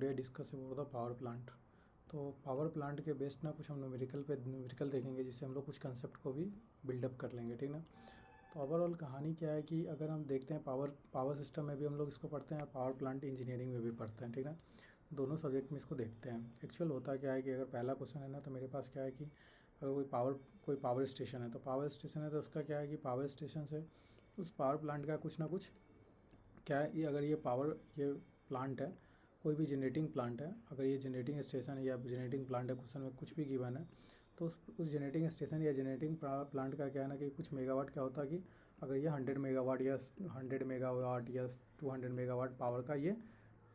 Today discuss about the power plant. तो power plant के based ना कुछ हम न्यूमेरिकल देखेंगे, जिससे हम लोग कुछ कंसेप्ट को भी बिल्डअप कर लेंगे, ठीक ना। तो ओवरऑल कहानी क्या है कि अगर हम देखते हैं पावर सिस्टम में भी हम लोग इसको पढ़ते हैं और पावर प्लांट इंजीनियरिंग में भी पढ़ते हैं, ठीक है। दोनों सब्जेक्ट में इसको देखते हैं। एक्चुअल होता क्या है कि अगर पहला क्वेश्चन है ना, तो मेरे पास क्या है कि अगर कोई पावर स्टेशन है, तो पावर स्टेशन है तो उसका क्या है कि पावर स्टेशन से उस पावर प्लांट का कुछ ना कुछ क्या है, ये अगर ये प्लांट है, कोई भी जनरेटिंग प्लांट है, अगर ये जनरेटिंग स्टेशन है या जनरेटिंग प्लांट है, क्वेश्चन में कुछ भी गिवन है, तो उस जनरेटिंग स्टेशन या जनरेटिंग प्लांट का क्या है ना कि कुछ मेगावाट क्या होता है कि अगर ये 100 मेगावाट या 100 मेगावाट या 200 मेगावाट पावर का ये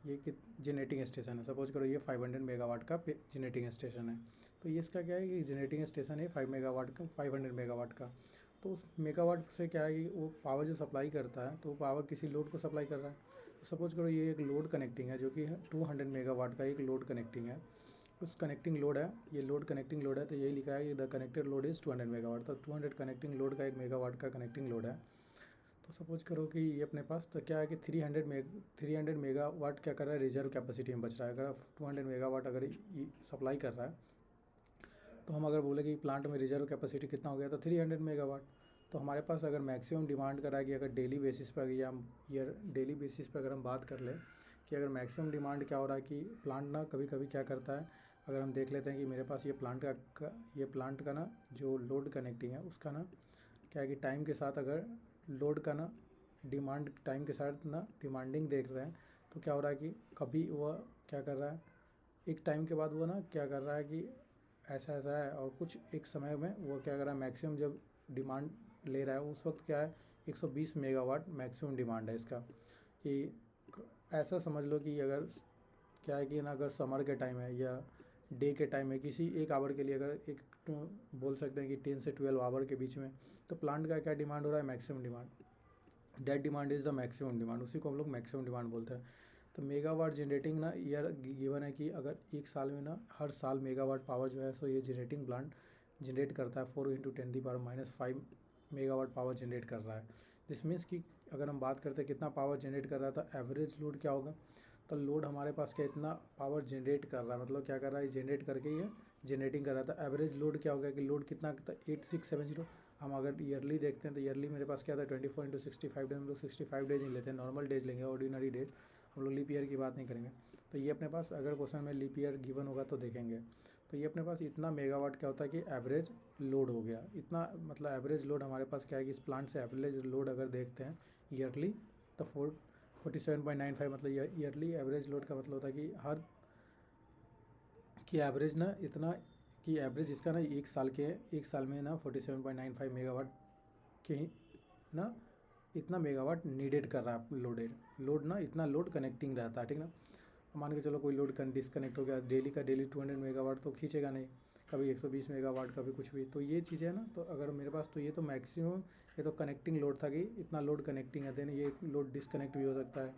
कि जनरेटिंग स्टेशन है, सपोज करो ये 500 मेगावाट का जनरेटिंग स्टेशन है, तो ये इसका क्या है कि जनरेटिंग स्टेशन है 500 मेगावाट का। तो उस मेगावाट से क्या है कि वो पावर जो सप्लाई करता है, तो वो पावर किसी लोड को सप्लाई कर रहा है। तो सपोज करो ये एक लोड कनेक्टिंग है, जो कि 200 मेगावाट का एक लोड कनेक्टिंग है। उस कनेक्टिंग लोड है, ये लोड कनेक्टिंग लोड है, तो यही लिखा है कि the connected load is 200 megawatt. तो 200 कनेक्टिंग लोड का 1 मेगावाट का कनेक्टिंग लोड है। तो सपोज करो कि ये अपने पास तो क्या है कि 300 मेगावाट क्या कर रहा है, रिजर्व कैपेसिटी में बच रहा है। अगर 200 मेगावाट अगर सप्लाई कर रहा है, तो हम अगर बोले कि प्लांट में रिजर्व कैपेसिटी कितना हो गया, तो 300 मेगावाट। तो हमारे पास अगर मैक्सिमम डिमांड करा कि अगर डेली बेसिस पर या डेली बेसिस पर अगर हम बात कर लें कि अगर मैक्सिमम डिमांड क्या हो रहा है कि प्लांट ना कभी कभी क्या करता है, अगर हम देख लेते हैं कि मेरे पास ये प्लांट का ना जो लोड कनेक्टिंग है उसका ना क्या है कि टाइम के साथ अगर लोड का ना डिमांड टाइम के साथ ना डिमांडिंग देख रहे हैं, तो क्या हो रहा है कि कभी वह क्या कर रहा है, एक टाइम के बाद वो ना क्या कर रहा है कि ऐसा ऐसा है, और कुछ एक समय में वो क्या कर रहा है, मैक्सिमम जब डिमांड ले रहा है उस वक्त क्या है 120 मेगावाट मैक्सिमम डिमांड है इसका। कि ऐसा समझ लो कि अगर क्या है कि ना अगर समर के टाइम है या डे के टाइम है, किसी एक आवर के लिए अगर बोल सकते हैं कि 10 से 12 आवर के बीच में, तो प्लांट का क्या डिमांड हो रहा है, maximum demand. That demand is the maximum demand, उसी को हम लोग मैक्सिमम डिमांड बोलते हैं। तो मेगावाट जनरेटिंग ना ईयर गिवन है कि अगर एक साल में ना हर साल मेगावाट पावर जो है सो ये जनरेटिंग प्लांट जनरेट करता है 4 × 10⁻⁵ मेगावाट पावर जनरेट कर रहा है। दिस मीन्स कि अगर हम बात करते हैं कितना पावर जनरेट कर रहा था, एवरेज लोड क्या होगा, तो लोड हमारे पास क्या इतना पावर जनरेट कर रहा है, मतलब क्या कर रहा है, जनरेट करके ये जनरेटिंग कर रहा था। एवरेज लोड क्या होगा कि लोड कितना 8670। हम अगर ईयरली देखते हैं तो ईयरली मेरे पास क्या था 24 × 65 डेज, हम लोग 65 डेज ही लेते हैं, नॉर्मल डेज लेंगे, ऑर्डिनरी डेज, हम लोग लीप ईयर की बात नहीं करेंगे। तो ये अपने पास अगर क्वेश्चन में लीप ईयर गिवन होगा तो देखेंगे। तो ये अपने पास इतना मेगावाट क्या होता है कि एवरेज लोड हो गया इतना, मतलब एवरेज लोड हमारे पास क्या है कि इस प्लांट से एवरेज लोड अगर देखते हैं ईयरली, तो 47.95, मतलब ईयरली एवरेज लोड का मतलब होता है कि हर की एवरेज ना इतना कि एवरेज इसका ना एक साल में ना 47.95 मेगावाट के ना इतना मेगावाट नीडेड कर रहा है, लोड ना इतना लोड कनेक्टिंग रहता है, ठीक ना। मान के चलो कोई लोड डिसकनेक्ट हो गया, डेली का डेली 200 मेगावाट तो खींचेगा नहीं, कभी 120 मेगावाट, कभी कुछ भी। तो ये चीज़ें है ना, तो अगर मेरे पास तो ये तो मैक्सिमम ये तो कनेक्टिंग लोड था कि इतना लोड कनेक्टिंग है, देन ये लोड डिसकनेक्ट भी हो सकता है,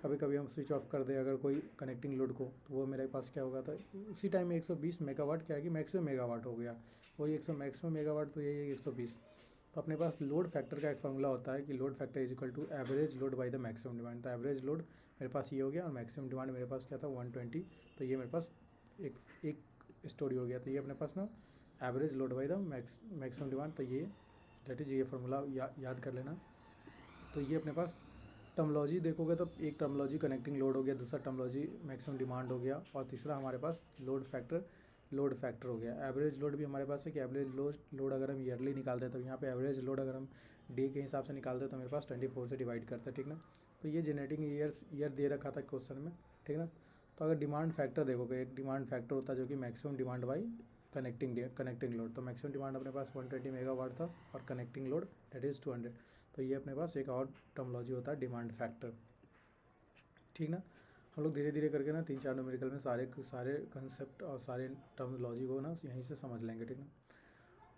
कभी कभी हम स्विच ऑफ कर दें अगर कोई कनेक्टिंग लोड को, तो वो मेरे पास क्या होगा, तो उसी टाइम में 120 मेगावाट क्या है कि मैक्सिमम मेगावाट हो गया, वही 100 मैक्सिमम मेगावाट, तो यही है 120। तो अपने पास लोड फैक्टर का एक फॉर्मूला होता है कि load factor is equal to average load by the maximum demand. तो एवरेज लोड मेरे पास ये हो गया और मैक्सिमम डिमांड मेरे पास क्या था 120। तो ये मेरे पास एक स्टोरी हो गया। तो ये अपने पास ना average load by the maximum demand, तो ये दैट इज़ ये फार्मूला याद कर लेना। तो ये अपने पास टर्मोलॉजी देखोगे तो एक टर्मोलॉजी कनेक्टिंग लोड हो गया, दूसरा टर्मोलॉजी मैक्सिमम डिमांड हो गया, और तीसरा हमारे पास लोड फैक्टर हो गया। एवरेज लोड भी हमारे पास है कि एवरेज लोड अगर हम ईयरली निकालते हैं, तो यहाँ पे एवरेज लोड अगर हम डे के हिसाब से निकालते हैं तो मेरे पास 24 से डिवाइड करते हैं, ठीक ना। तो ये जनरेटिंग ईयर दे रखा था क्वेश्चन में, ठीक ना। तो अगर डिमांड फैक्टर देखोगे, एक डिमांड फैक्टर होता है जो कि maximum demand by connecting load. तो मैक्सिमम डिमांड अपने पास 120 मेगावाट था और कनेक्टिंग लोड दैट इज़ 200। तो ये अपने पास एक और टर्मोलॉजी होता है डिमांड फैक्टर, ठीक ना। हम लोग धीरे धीरे करके ना 3-4 न्यूमेरिकल में सारे कंसेप्ट और सारे टर्मोलॉजी को ना यहीं से समझ लेंगे, ठीक ना।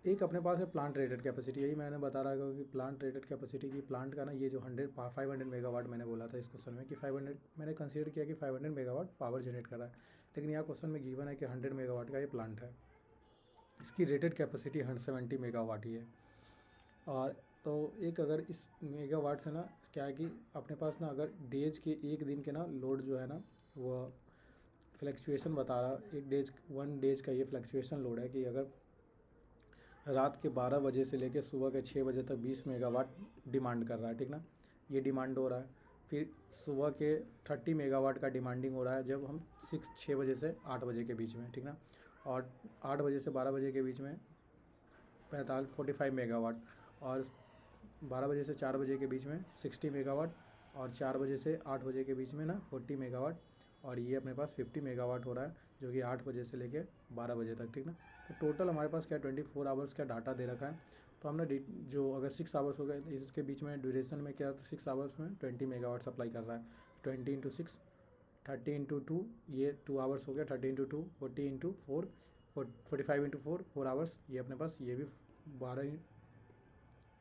एक अपने पास है प्लांट रेटेड कैपेसिटी, यही मैंने बता रहा था कि प्लांट रेटेड कैपेसिटी की प्लांट का ना ये जो 500 मेगावाट मैंने बोला था इस क्वेश्चन में कि 500 मैंने कंसीडर किया कि 500 मेगावाट पावर जनरेट कर रहा है, लेकिन यहाँ क्वेश्चन में गिवन है कि 100 मेगावाट का ये प्लांट है, इसकी रेटेड कैपेसिटी 170 मेगावाट ही है। और तो एक अगर इस मेगावाट से ना क्या है कि अपने पास ना अगर डेज के एक दिन के ना लोड जो है ना वो फ्लक्चुएशन बता रहा, एक डेज 1 डेज का ये फ्लक्चुएशन लोड है कि अगर रात के 12 बजे से लेकर सुबह के 6 बजे तक 20 मेगावाट डिमांड कर रहा है, ठीक ना, ये डिमांड हो रहा है। फिर सुबह के 30 मेगावाट का डिमांडिंग हो रहा है जब हम 6 बजे से 8 बजे के बीच में, ठीक ना, और 8 बजे से 12 बजे के बीच में 45 मेगावाट, और 12 बजे से 4 बजे के बीच में 60 मेगावाट, और 4 बजे से 8 बजे के बीच में ना 40 मेगावाट, और ये अपने पास 50 मेगावाट हो रहा है जो कि 8 बजे से लेके 12 बजे तक, ठीक ना। तो टोटल हमारे पास क्या 24 आवर्स का डाटा दे रखा है। तो हमने जो अगर 6 आवर्स हो गए इसके बीच में ड्यूरेशन में क्या 6 आवर्स में 20 मेगावाट सप्लाई कर रहा है। 20 इंटू 6 30 इंटू 2 ये 2 आवर्स हो गया, 30 इंटू 2 40 इंटू 4 45 इंटू 4 आवर्स, ये अपने पास ये भी 12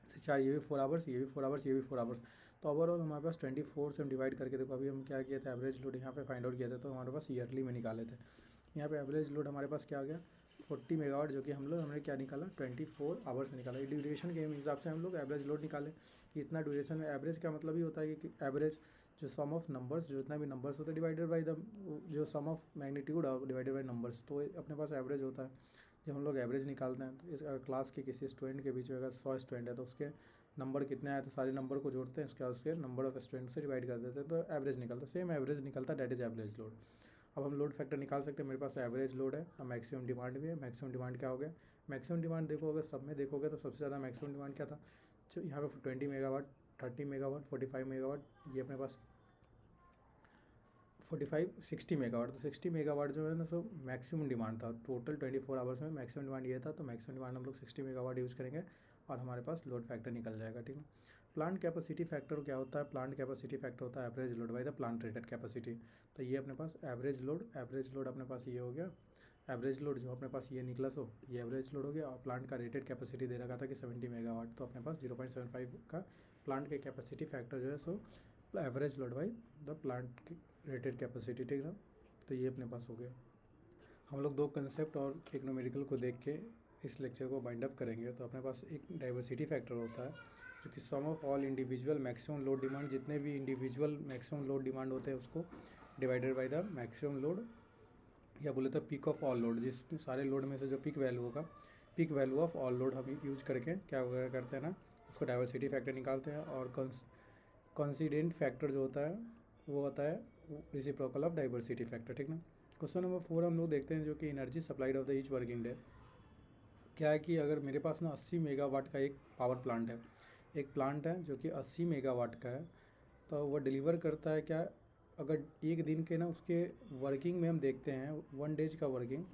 से 4 ये भी 4 आवर्स, ये भी 4 आवर्स, ये भी 4 आवर्स। तो ओवरऑल हमारे पास 24 से हम डिवाइड करके देखो अभी हम क्या किया था, एवरेज लोड यहाँ पे फाइंड आउट किया था, तो हमारे पास ईयरली में निकाले थे। यहाँ पे एवरेज लोड हमारे पास क्या आ गया 40 मेगावाट, जो कि हमने क्या निकाला 24 आवर्स निकाला। ड्यूरेशन के हिसाब से हम लोग एवरेज लोड निकाले कि इतना ड्यूरेशन में। एवरेज का मतलब ही होता है कि एवरेज जो सम ऑफ नंबर्स, जो जितना भी नंबर्स होते हैं डिवाइडेड बाई द जो sum of magnitude divided by numbers, तो अपने पास एवरेज होता है। जब हम लोग एवरेज निकालते हैं तो इस क्लास के किसी स्टूडेंट के बीच में अगर 100 स्टूडेंट है तो उसके नंबर कितने आए तो सारे नंबर को जोड़ते हैं, इसके बाद उसके नंबर ऑफ स्टूडेंट से डिवाइड कर देते हैं तो एवरेज निकलता है। सेम एवरेज निकलता है, दैट इज़ एवरेज लोड। अब हम लोड फैक्टर निकाल सकते हैं। मेरे पास एवरेज लोड है और मैक्सिमम डिमांड भी है। मैक्सिमम डिमांड क्या हो गया, मैक्सिमम डिमांड देखो अगर सब में देखोगे तो सबसे ज़्यादा मैक्सिमम डिमांड क्या था, यहाँ पे 20 मेगावाट, 30 मेगावाट, 45 मेगावाट, ये अपने पास 45 60 मेगावाट। तो 60 मेगावाट जो है ना सो मैक्सिमम डिमांड था टोटल 24 आवर्स में। मैक्सिमम डिमांड ये था, तो मैक्सिमम डिमांड हम लोग 60 मेगावाट यूज़ करेंगे और हमारे पास लोड फैक्टर निकल जाएगा, ठीक है। प्लांट कैपेसिटी फैक्टर क्या होता है, प्लांट कैपेसिटी फैक्टर होता है average load by the plant rated capacity. तो ये अपने पास एवरेज लोड अपने पास ये हो गया, एवरेज लोड जो अपने पास ये निकला सो ये एवरेज लोड हो गया। और प्लांट का रेटेड कैपेसिटी दे रखा था कि 70 मेगावाट, तो अपने पास 0.75 का प्लांट के कैपेसिटी फैक्टर जो है so average load by the plant की रेटेड कैपेसिटी, ठीक है। तो ये अपने पास हो गया। हम लोग दो कंसेप्ट और एक न्यूमेरिकल को देख के इस लेक्चर को बाइंड अप करेंगे। तो अपने पास एक डाइवर्सिटी फैक्टर होता है जो कि sum of all individual maximum load demand, जितने भी इंडिविजुअल मैक्सिमम लोड डिमांड होते हैं उसको divided by the maximum load, या बोले तो पीक ऑफ ऑल लोड, जिस सारे लोड में से जो पीक वैल्यू होगा, peak value of all load हम यूज करके क्या करते हैं ना, उसको डाइवर्सिटी फैक्टर निकालते हैं। और कॉन्सिडेंट फैक्टर जो होता है वो होता है रेसिप्रोकल ऑफ डाइवर्सिटी फैक्टर, ठीक ना। क्वेश्चन नंबर 4 हम लोग देखते हैं जो कि energy supplied of the each working day. क्या है कि अगर मेरे पास ना 80 मेगावाट का एक पावर प्लांट है, एक प्लांट है जो कि 80 मेगावाट का है, तो वो डिलीवर करता है क्या, अगर एक दिन के ना उसके वर्किंग में हम देखते हैं 1 डेज का वर्किंग,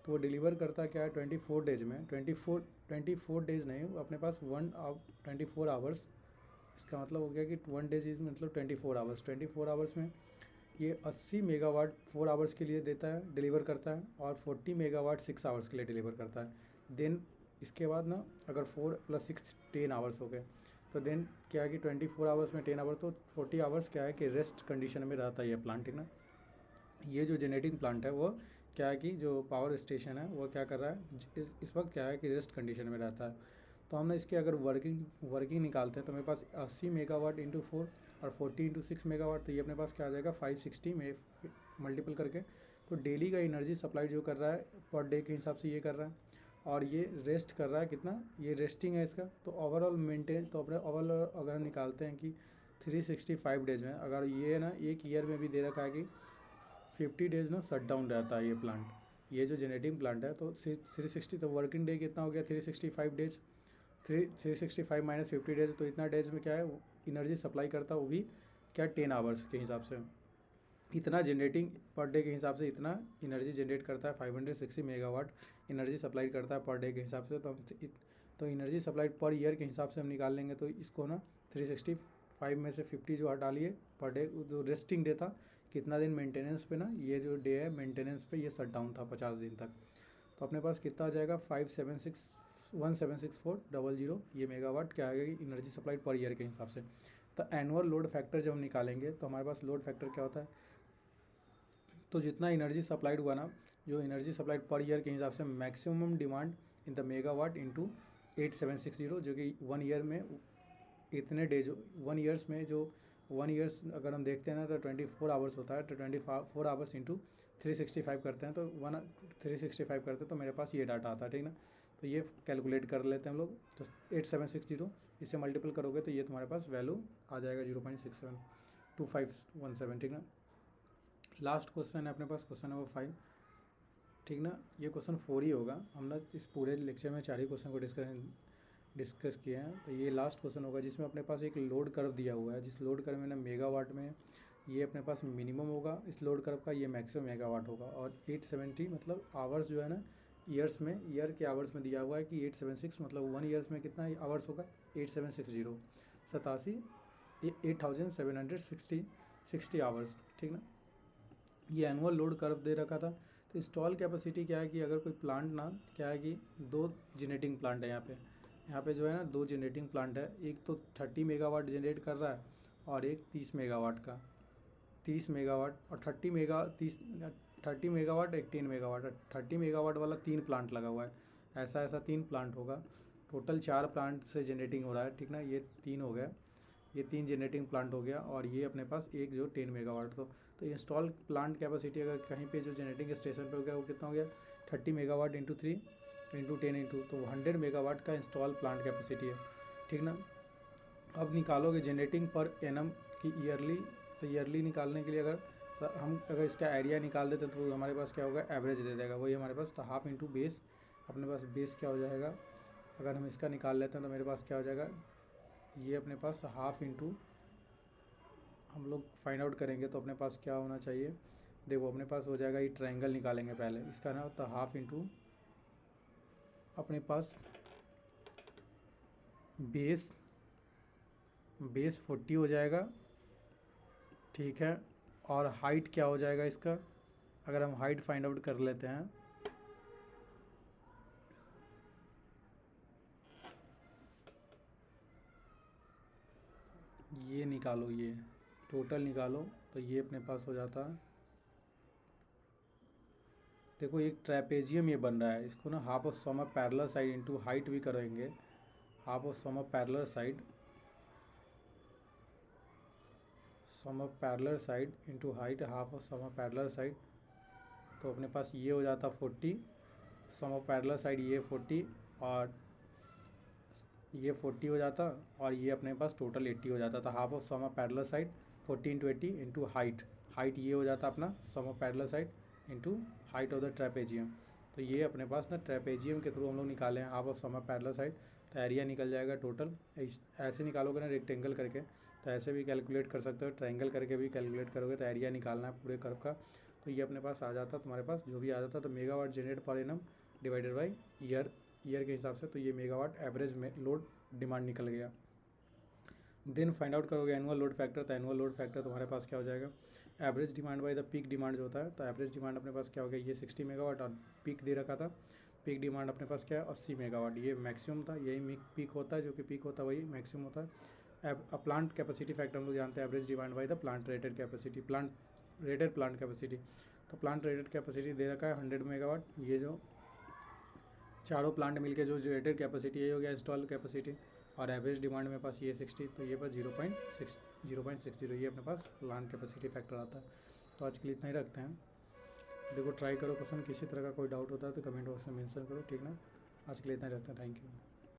तो वो डिलीवर करता है क्या है 24 डेज में, 24 डेज नहीं, अपने पास 24 आवर्स। इसका मतलब हो गया कि 1 डेज इज मतलब 24 आवर्स। 24 आवर्स में ये 80 मेगावाट 4 आवर्स के लिए देता है, डिलीवर करता है, और 40 मेगावाट 6 आवर्स के लिए डिलीवर करता है। देन इसके बाद ना अगर 4 + 6 10 आवर्स हो गए, तो देन क्या है कि 24 आवर्स में 10 आवर्स, तो 40 आवर्स क्या है कि रेस्ट कंडीशन में रहता है ये प्लांट, ठीक ना। ये जो जनरेटिंग प्लांट है वो क्या है कि जो पावर स्टेशन है वो क्या कर रहा है इस वक्त क्या है कि रेस्ट कंडीशन में रहता है। तो हमने इसके अगर वर्किंग निकालते हैं तो मेरे पास 80 मेगावाट इंटू 4 और 40 इंटू 6 मेगावाट, तो ये अपने पास क्या आ जाएगा 560 में मल्टीपल करके। तो डेली का एनर्जी सप्लाई जो कर रहा है पर डे के हिसाब से ये कर रहा है, और ये रेस्ट कर रहा है कितना, ये रेस्टिंग है इसका। तो ओवरऑल मेंटेन, तो अपने ओवरऑल अगर हम निकालते हैं कि 365 डेज में, अगर ये ना एक ईयर में भी दे रखा है कि 50 डेज ना शट डाउन रहता है ये प्लांट, ये जो जनरेटिंग प्लांट है। तो 360, तो वर्किंग डे कितना हो गया 365 डेज, 365 माइनस 50 डेज, तो इतना डेज में क्या है एनर्जी सप्लाई करता है, वो भी क्या 10 आवर्स के हिसाब से। इतना जनरेटिंग पर डे के हिसाब से इतना एनर्जी जनरेट करता है, 560 मेगावाट एनर्जी सप्लाई करता है पर डे के हिसाब से। तो एनर्जी सप्लाई पर ईयर के हिसाब से हम निकाल लेंगे, तो इसको ना 365 में से 50 जो हटा लिए पर डे, जो रेस्टिंग डे था कितना दिन मेंटेनेंस पे ना, ये जो डे है मेंटेनेंस पे ये शट डाउन था 50 दिन तक। तो अपने पास कितना आ जाएगा 576,176,400 ये मेगावाट क्या आएगा एनर्जी सप्लाई पर ईयर के हिसाब से। तो एनुअल लोड फैक्टर जब हम निकालेंगे तो हमारे पास लोड फैक्टर क्या होता है, तो जितना एनर्जी सप्लाइड हुआ ना, जो एनर्जी सप्लाइड पर ईयर के हिसाब से maximum demand in the megawatt into 8760, जो कि 1 ईयर में इतने डेज, 1 ईयर्स में जो 1 ईयर्स अगर हम देखते हैं ना तो 24 आवर्स होता है, तो 24 आवर्स इंटू 365 करते हैं तो 365 करते हैं तो मेरे पास ये डाटा आता है, ठीक ना। तो ये कैलकुलेट कर लेते हैं हम लोग। तो 8760 इससे मल्टीपल करोगे तो ये तुम्हारे पास वैल्यू आ जाएगा 0.672517, ठीक ना। लास्ट क्वेश्चन है अपने पास, क्वेश्चन नंबर 5, ठीक ना। ये क्वेश्चन 4 ही होगा, हमने इस पूरे लेक्चर में 4 ही क्वेश्चन को डिस्कस किए हैं। तो ये लास्ट क्वेश्चन होगा जिसमें अपने पास एक लोड कर्व दिया हुआ है, जिस लोड कर्व में ना मेगावाट में ये अपने पास मिनिमम होगा इस लोड कर्व का, ये मैक्सिमम मेगावाट होगा। और 870 मतलब आवर्स जो है ना ईयर्स में, ईयर के आवर्स में दिया हुआ है कि 876 मतलब 1 ईयर्स में कितना आवर्स होगा 8760 8760 आवर्स, ठीक ना। ये एनुअल लोड कर्व दे रखा था। तो इंस्टॉल कैपेसिटी क्या है कि अगर कोई प्लांट ना, क्या है कि 2 जनरेटिंग प्लांट है यहाँ पे जो है ना 2 जनरेटिंग प्लांट है। एक तो 30 मेगावाट जनरेट कर रहा है और एक 30 मेगावाट का, 30 मेगावाट और 30 मेगावाट 18 मेगावाट, 30 मेगावाट वाला 3 प्लांट लगा हुआ है। ऐसा 3 प्लांट होगा, टोटल 4 प्लांट से जनरेटिंग हो रहा है, ठीक ना। ये 3 हो गया, ये 3 जनरेटिंग प्लांट हो गया और ये अपने पास एक जो 10 मेगावाट। तो इंस्टॉल प्लांट कैपेसिटी अगर कहीं पे जो जनरेटिंग स्टेशन पे हो गया वो कितना हो गया 30 मेगावाट इंटू 3 इंटू 10 इंटू, तो 100 मेगावाट का इंस्टॉल प्लांट कैपेसिटी है, ठीक ना। अब निकालोगे जनरेटिंग पर एनम की ईयरली, तो ईयरली निकालने के लिए अगर इसका एरिया निकाल देते तो हमारे पास क्या होगा एवरेज दे देगा वही हमारे पास। तो हाफ इंटू बेस, अपने पास बेस क्या हो जाएगा, अगर हम इसका निकाल लेते हैं तो मेरे पास क्या हो जाएगा, ये अपने पास हाफ इंटू, हम लोग फाइंड आउट करेंगे तो अपने पास क्या होना चाहिए, देखो अपने पास हो जाएगा, ये ट्रायंगल निकालेंगे पहले इसका ना, तो हाफ इंटू अपने पास बेस 40 हो जाएगा, ठीक है। और हाइट क्या हो जाएगा इसका, अगर हम हाइट फाइंड आउट कर लेते हैं, ये निकालो, ये टोटल निकालो तो ये अपने पास हो जाता है, देखो एक ट्रेपेजियम ये बन रहा है, इसको ना half of sum of parallel side into height भी करेंगे, half of sum of parallel side into height, half of sum of parallel side, तो अपने पास ये हो जाता 40, सम ऑफ पैरेलल साइड ये 40 और ये 40 हो जाता और ये अपने पास टोटल 80 हो जाता था। Half of sum of parallel side 40 into 80 into height ये हो जाता अपना sum of parallel side into height of the trapezium. तो ये अपने पास ना ट्रेपेजियम के थ्रू हम लोग निकाले हैं half of sum of parallel side, तो एरिया निकल जाएगा टोटल। ऐसे निकालोगे ना रेक्टेंगल करके तो ऐसे भी कैलकुलेट कर सकते हो, ट्रायंगल करके भी कैलकुलेट करोगे तो एरिया निकालना है पूरे कर्व का। तो ये अपने पास आ जाता तुम्हारे पास जो भी आ जाता, तो megawatt generate per annum divided by year के हिसाब से, तो ये मेगावाट एवरेज में लोड डिमांड निकल गया। देन फाइंड आउट करोगे एनुअल लोड फैक्टर, तो एनुअल लोड फैक्टर तुम्हारे पास क्या हो जाएगा, average demand by the peak demand जो होता है, तो एवरेज डिमांड अपने पास क्या हो गया, ये 60 मेगावाट और पीक दे रखा था, पीक डिमांड अपने पास क्या है 80 मेगावाट, ये मैक्सिमम था, यही पीक होता है, जो कि पीक होता है वही मैक्सिमम होता है। प्लांट कैपेसिटी फैक्टर हम लोग जानते हैं average demand by the plant rated capacity, plant capacity. तो प्लांट रेटेड कैपेसिटी दे रखा है 100 मेगावाट, ये जो चारों प्लांट मिलके जो रेटेड कैपेसिटी ये हो गया इंस्टॉल कैपेसिटी, और एवरेज डिमांड मेरे पास ये 60, तो ये पास 0.60 ये अपने पास प्लांट कैपेसिटी फैक्टर आता है। तो आज के लिए इतना ही रखते हैं, देखो ट्राई करो क्वेश्चन, किसी तरह का कोई डाउट होता है तो कमेंट बॉक्स में मेंशन करो, ठीक ना। आज के लिए इतना ही रखते हैं, थैंक यू।